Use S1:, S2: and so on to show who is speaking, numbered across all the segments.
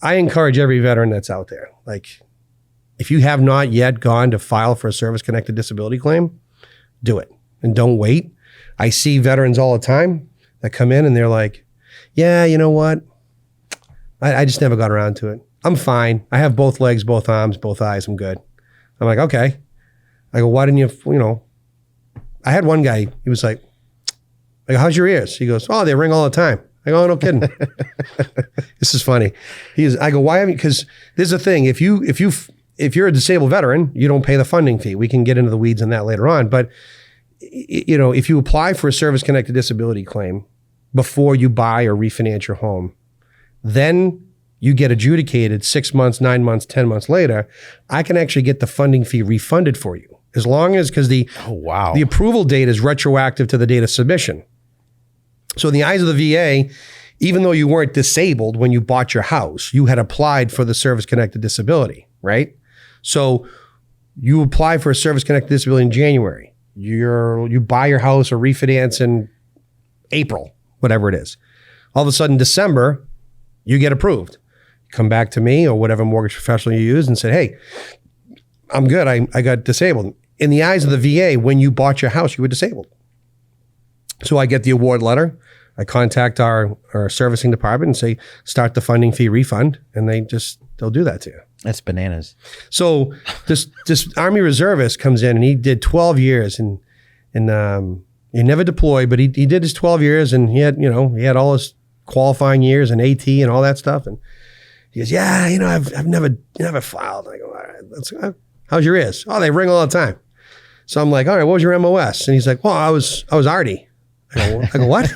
S1: I encourage every veteran that's out there, like, if you have not yet gone to file for a service-connected disability claim, do it and don't wait. I see veterans all the time that come in and they're like, yeah, you know what? I just never got around to it. I'm fine. I have both legs, both arms, both eyes. I'm good. I'm like, okay. I go, why didn't you, I had one guy, he was like, how's your ears? He goes, oh, they ring all the time. I go, oh, no kidding. This is funny. I go, why haven't you? Because there's a thing. If you're a disabled veteran, you don't pay the funding fee. We can get into the weeds on that later on. But, if you apply for a service-connected disability claim before you buy or refinance your home, then you get adjudicated 6 months, 9 months, 10 months later, I can actually get the funding fee refunded for you. As long as, because the approval date is retroactive to the date of submission. So in the eyes of the VA, even though you weren't disabled when you bought your house, you had applied for the service-connected disability, right? So you apply for a service-connected disability in January. You buy your house or refinance in April, whatever it is. All of a sudden, December, you get approved. Come back to me or whatever mortgage professional you use and say, hey, I'm good. I got disabled. In the eyes of the VA, when you bought your house, you were disabled. So I get the award letter. I contact our servicing department and say, start the funding fee refund. And they'll do that to you.
S2: That's bananas. So
S1: this Army reservist comes in and he did 12 years and he never deployed, but he did his 12 years and he had all his qualifying years and AT and all that stuff. And he goes, yeah, I've never filed. I go, all right, how's your ears? Oh, they ring all the time. So I'm like, all right, what was your MOS? And he's like, well, I was Arty. I go, what?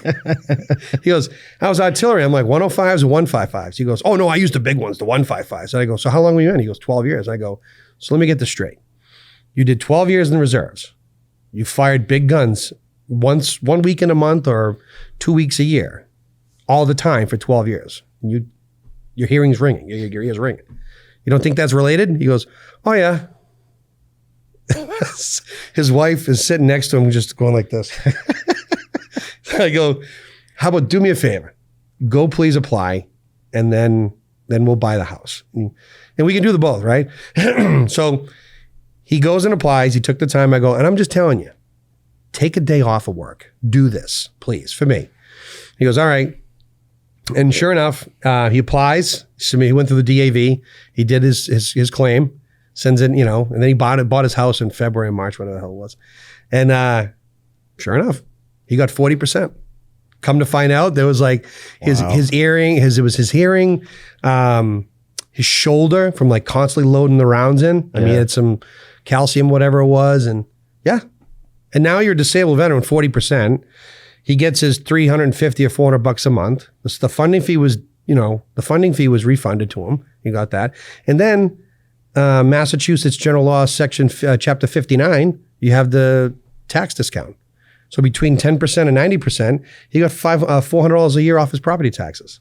S1: He goes, I was artillery. I'm like, 105s and 155s. He goes, oh, no, I used the big ones, the 155s. And I go, so how long were you in? He goes, 12 years. And I go, so let me get this straight. You did 12 years in the reserves. You fired big guns one week in a month or 2 weeks a year, all the time for 12 years. Your hearing's ringing. Your ears ringing. You don't think that's related? He goes, oh, yeah. His wife is sitting next to him just going like this. I go, how about do me a favor? Go please apply, and then we'll buy the house. And we can do the both, right? So he goes and applies. He took the time. I go, and I'm just telling you, take a day off of work. Do this, please, for me. He goes, all right. And sure enough, he applies. He went through the DAV. He did his claim, sends it, and then he bought his house in February and March, whatever the hell it was. And sure enough, he got 40%. Come to find out, there was like his hearing, his shoulder from like constantly loading the rounds in. I mean, he had some calcium, whatever it was. And yeah. And now you're a disabled veteran, 40%. He gets his $350 or $400 a month. The funding fee was, refunded to him. He got that. And then Massachusetts General Law Section Chapter 59, you have the tax discount. So between 10% and 90%, he got $400 a year off his property taxes.